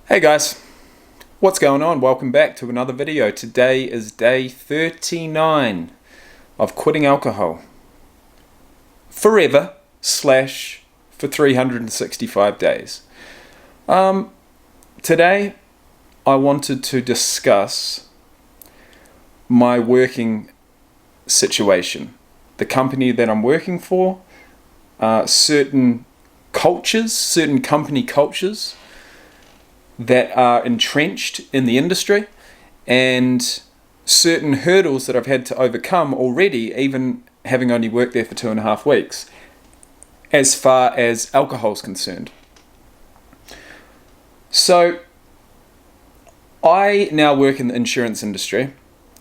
Hey guys, what's going on? Welcome back to another video. Today is day 39 of quitting alcohol. Forever / for 365 days. Today I wanted to discuss my working situation. The company that I'm working for, certain company cultures that are entrenched in the industry, and certain hurdles that I've had to overcome already, even having only worked there for 2.5 weeks, as far as alcohol is concerned. So I now work in the insurance industry,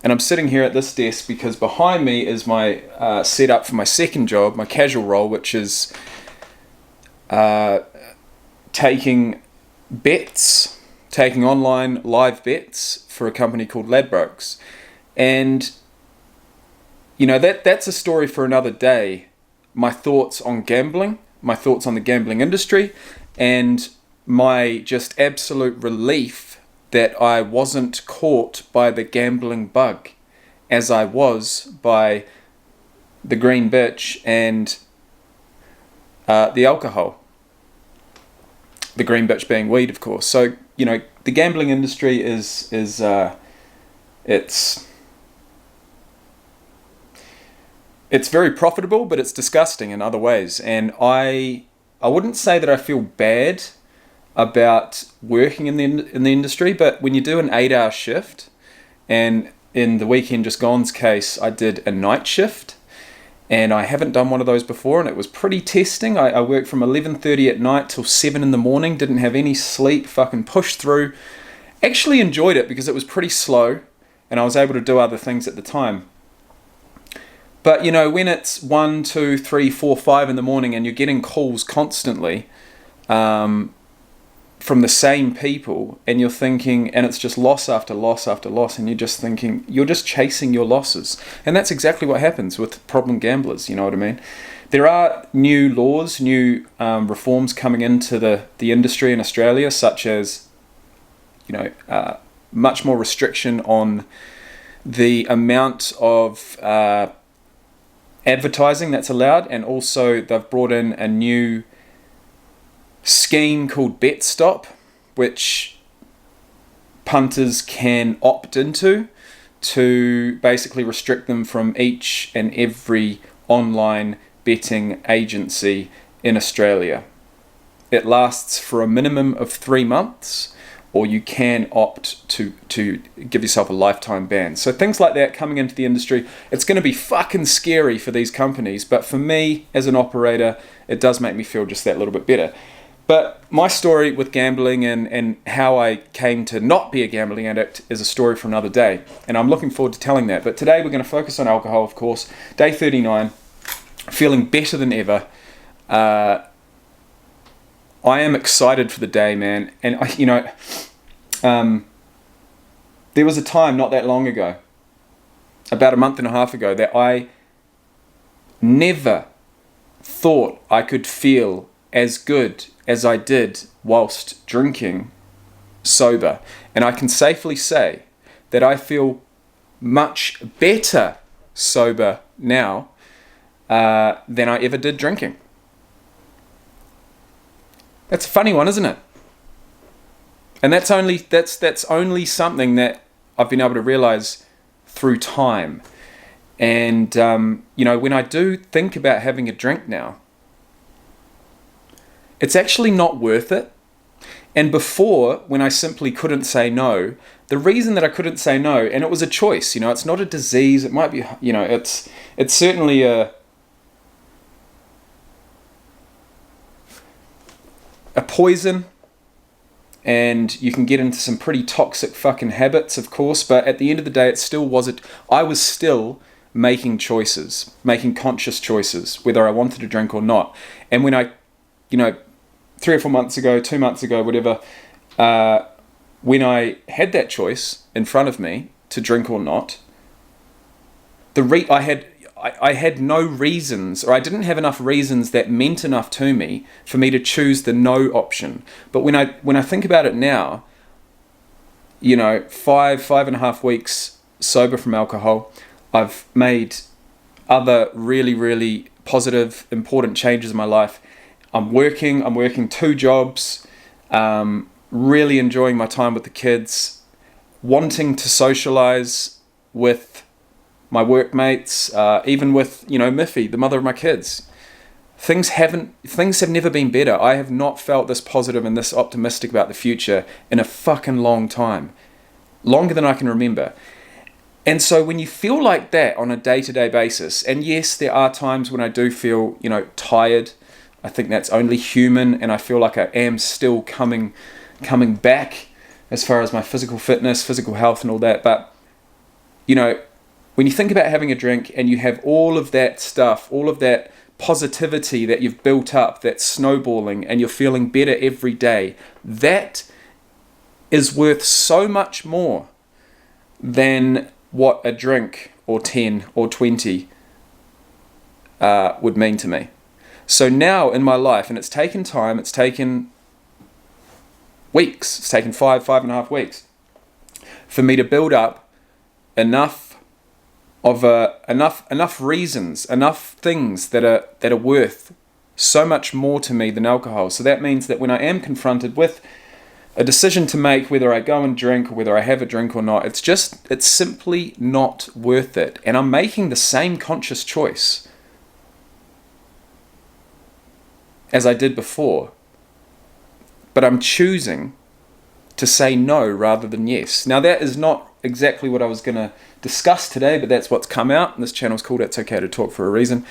and I'm sitting here at this desk because behind me is my setup for my second job, my casual role, which is taking online live bets for a company called Ladbrokes. And that's a story for another day. My thoughts on gambling, my thoughts on the gambling industry, and my just absolute relief that I wasn't caught by the gambling bug as I was by the green bitch and the alcohol. The green bitch being weed, of course. So, the gambling industry is it's very profitable, but it's disgusting in other ways. And I wouldn't say that I feel bad about working in the industry, but when you do an 8-hour shift, and in the weekend just gone's case, I did a night shift. And I haven't done one of those before, and it was pretty testing. I worked from 11:30 at night till 7 in the morning, didn't have any sleep, fucking pushed through. Actually enjoyed it because it was pretty slow, and I was able to do other things at the time. But, when it's 1, 2, 3, 4, 5 in the morning, and you're getting calls constantly from the same people, and you're thinking, and it's just loss after loss after loss, and you're just thinking, you're just chasing your losses. And that's exactly what happens with problem gamblers, you know what I mean? There are new laws, new reforms coming into the industry in Australia, such as, much more restriction on the amount of advertising that's allowed, and also they've brought in a new scheme called Bet Stop, which punters can opt into to basically restrict them from each and every online betting agency in Australia. It lasts for a minimum of 3 months, or you can opt to give yourself a lifetime ban. So things like that coming into the industry, it's going to be fucking scary for these companies, but for me as an operator, it does make me feel just that little bit better. But my story with gambling and how I came to not be a gambling addict is a story for another day. And I'm looking forward to telling that. But today we're going to focus on alcohol, of course. Day 39, feeling better than ever. I am excited for the day, man. And, there was a time not that long ago, about a month and a half ago, that I never thought I could feel as good as I did whilst drinking sober. And I can safely say that I feel much better sober now than I ever did drinking. That's a funny one, isn't it? And that's only something that I've been able to realize through time. And when I do think about having a drink now, it's actually not worth it. And before, when I simply couldn't say no, the reason that I couldn't say no, and it was a choice, it's not a disease, it might be, it's certainly a poison, and you can get into some pretty toxic fucking habits, of course, but at the end of the day, I was still making choices, making conscious choices, whether I wanted to drink or not. And when I 3 or 4 months ago, 2 months ago, whatever, when I had that choice in front of me to drink or not, I had no reasons, or I didn't have enough reasons that meant enough to me for me to choose the no option. But when I think about it now, five and a half weeks sober from alcohol. I've made other really, really positive, important changes in my life. I'm working 2 jobs, really enjoying my time with the kids, wanting to socialize with my workmates, even with, Miffy, the mother of my kids. Things have never been better. I have not felt this positive and this optimistic about the future in a fucking long time. Longer than I can remember. And so when you feel like that on a day-to-day basis, and yes, there are times when I do feel, tired. I think that's only human, and I feel like I am still coming back as far as my physical fitness, physical health and all that. But, when you think about having a drink and you have all of that stuff, all of that positivity that you've built up, that's snowballing, and you're feeling better every day, that is worth so much more than what a drink or 10 or 20 would mean to me. So now in my life, and it's taken time, it's taken weeks, it's taken 5.5 weeks for me to build up enough reasons, enough things that are worth so much more to me than alcohol. So that means that when I am confronted with a decision to make, whether I go and drink or whether I have a drink or not, it's simply not worth it. And I'm making the same conscious choice as I did before, but I'm choosing to say no rather than yes. Now that is not exactly what I was going to discuss today, but that's what's come out. And this channel's called It's Okay to Talk for a reason.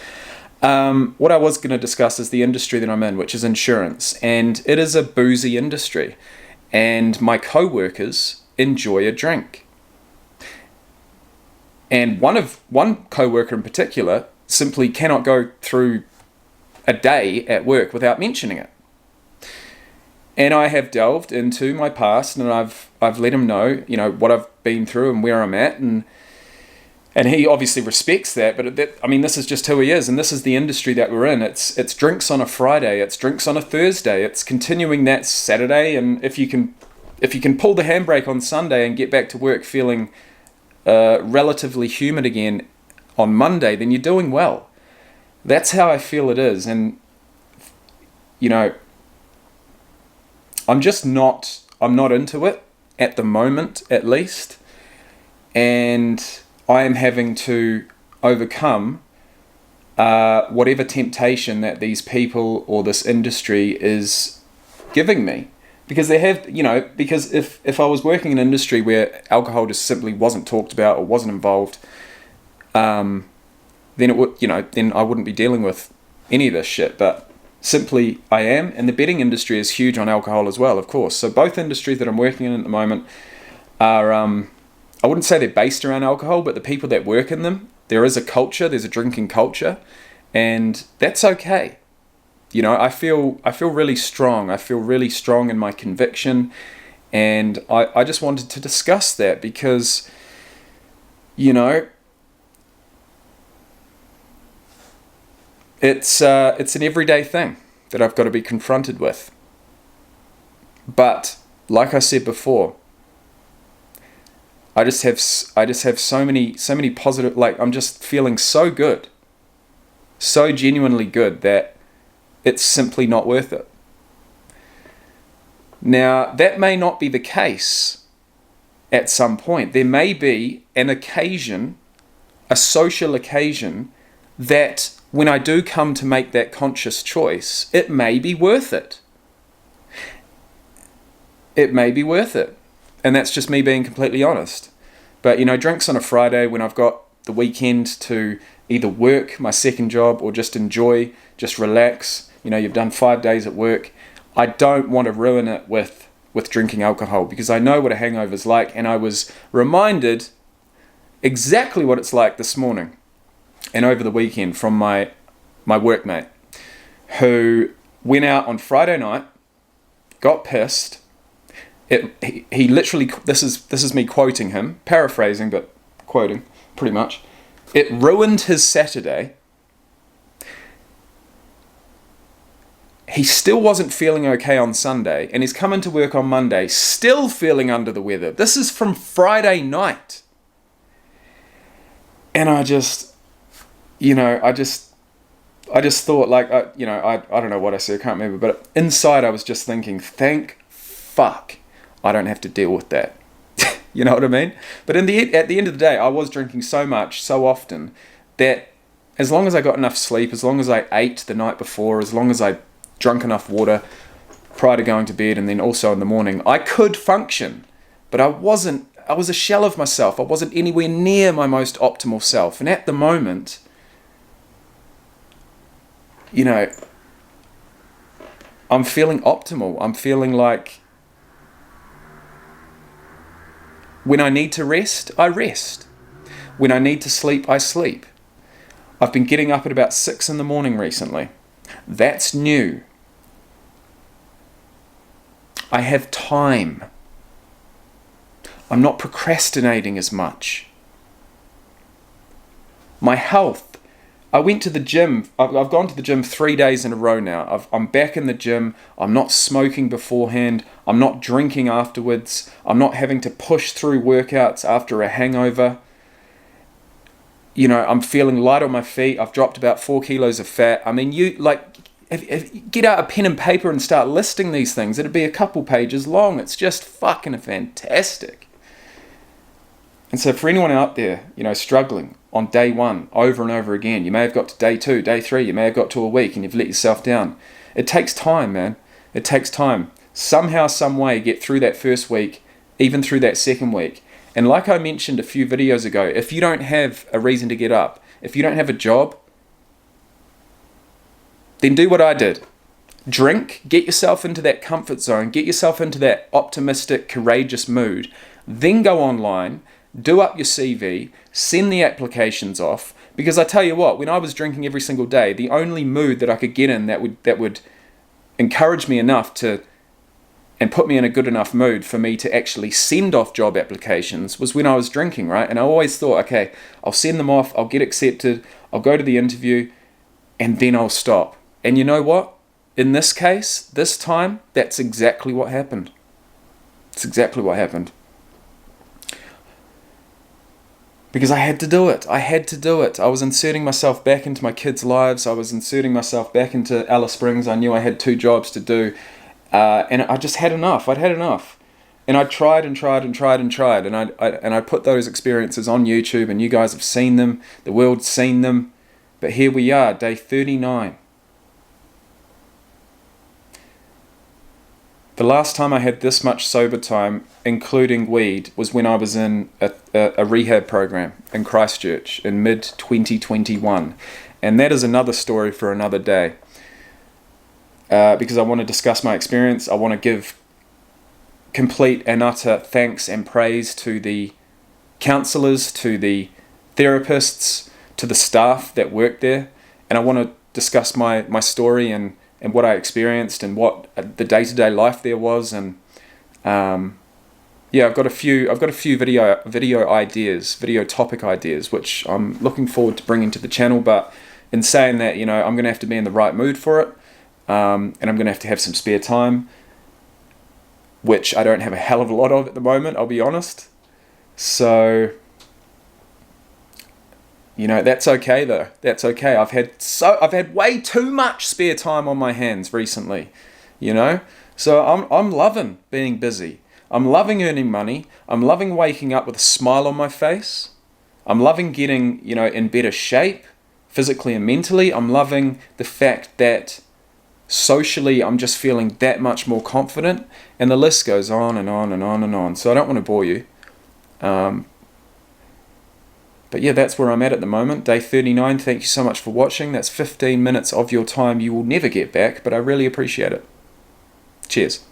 What I was going to discuss is the industry that I'm in, which is insurance. And it is a boozy industry. And my co-workers enjoy a drink. And one co-worker in particular simply cannot go through a day at work without mentioning it. And I have delved into my past, and I've let him know, what I've been through and where I'm at, and he obviously respects that. But this is just who he is, and this is the industry that we're in. It's drinks on a Friday, it's drinks on a Thursday, it's continuing that Saturday, and if you can pull the handbrake on Sunday and get back to work feeling relatively human again on Monday, then you're doing well. That's how I feel it is, and I'm not into it at the moment, at least, and I am having to overcome whatever temptation that these people or this industry is giving me. Because because if I was working in an industry where alcohol just simply wasn't talked about or wasn't involved, then it would, then I wouldn't be dealing with any of this shit. But simply I am, and the betting industry is huge on alcohol as well, of course. So both industries that I'm working in at the moment are, I wouldn't say they're based around alcohol, but the people that work in them, there is a culture, there's a drinking culture, and that's okay. I feel really strong. I feel really strong in my conviction, and I just wanted to discuss that because, it's an everyday thing that I've got to be confronted with. But like I said before, I just have so many positive, I'm just feeling so good, so genuinely good that it's simply not worth it. Now, that may not be the case at some point. There may be an occasion, a social occasion, that when I do come to make that conscious choice, it may be worth it. It may be worth it. And that's just me being completely honest. But, drinks on a Friday when I've got the weekend to either work my second job or just enjoy, just relax. You've done 5 days at work. I don't want to ruin it with drinking alcohol because I know what a hangover's like, and I was reminded exactly what it's like this morning and over the weekend from my workmate who went out on Friday night, got pissed. He literally, this is me quoting him, paraphrasing but quoting pretty much. It ruined his Saturday. he still wasn't feeling okay on Sunday, and he's come into work on Monday still feeling under the weather. This is from Friday night. And I just thought, like, I don't know what I said, I can't remember, but inside I was just thinking, thank fuck I don't have to deal with that. You know what I mean? But at the end of the day, I was drinking so much, so often, that as long as I got enough sleep, as long as I ate the night before, as long as I drank enough water prior to going to bed and then also in the morning, I could function. But I was a shell of myself. I wasn't anywhere near my most optimal self. And at the moment, I'm feeling optimal. I'm feeling like when I need to rest, I rest. When I need to sleep, I sleep. I've been getting up at about 6 in the morning recently. That's new. I have time. I'm not procrastinating as much. My health. I went to the gym. I've gone to the gym 3 days in a row now. I'm back in the gym. I'm not smoking beforehand. I'm not drinking afterwards. I'm not having to push through workouts after a hangover. I'm feeling light on my feet. I've dropped about 4 kilos of fat. I mean, if get out a pen and paper and start listing these things. It'd be a couple pages long. It's just fucking fantastic. And so for anyone out there, struggling on day 1 over and over again, you may have got to day 2, day 3, you may have got to a week and you've let yourself down. It takes time, man. It takes time. Somehow, some way, get through that first week, even through that second week. And like I mentioned a few videos ago, if you don't have a reason to get up, if you don't have a job, then do what I did. Drink, get yourself into that comfort zone, get yourself into that optimistic, courageous mood, then go online, do up your CV, send the applications off, because I tell you what, when I was drinking every single day, the only mood that I could get in that would encourage me enough to, and put me in a good enough mood for me to actually send off job applications was when I was drinking, right? And I always thought, okay, I'll send them off, I'll get accepted, I'll go to the interview, and then I'll stop. And you know what? In this case, this time, that's exactly what happened. It's exactly what happened. Because I had to do it. I was inserting myself back into my kids' lives. I was inserting myself back into Alice Springs. I knew I had 2 jobs to do. And I just had enough. I'd had enough. And I tried. And I put those experiences on YouTube, and you guys have seen them. The world's seen them. But here we are, day 39. The last time I had this much sober time, including weed, was when I was in a rehab program in Christchurch in mid-2021. And that is another story for another day. Because I want to discuss my experience. I want to give complete and utter thanks and praise to the counsellors, to the therapists, to the staff that worked there. And I want to discuss my story and what I experienced and what the day-to-day life there was. And I've got a few video ideas, video topic ideas, which I'm looking forward to bringing to the channel. But in saying that, I'm going to have to be in the right mood for it, and I'm going to have some spare time, which I don't have a hell of a lot of at the moment, I'll be honest. So that's okay though. That's okay. I've had way too much spare time on my hands recently, So I'm loving being busy. I'm loving earning money. I'm loving waking up with a smile on my face. I'm loving getting, in better shape, physically and mentally. I'm loving the fact that socially I'm just feeling that much more confident, and the list goes on and on and on and on. So I don't want to bore you. But yeah, that's where I'm at the moment, day 39. Thank you so much for watching. That's 15 minutes of your time you will never get back, but I really appreciate it. Cheers.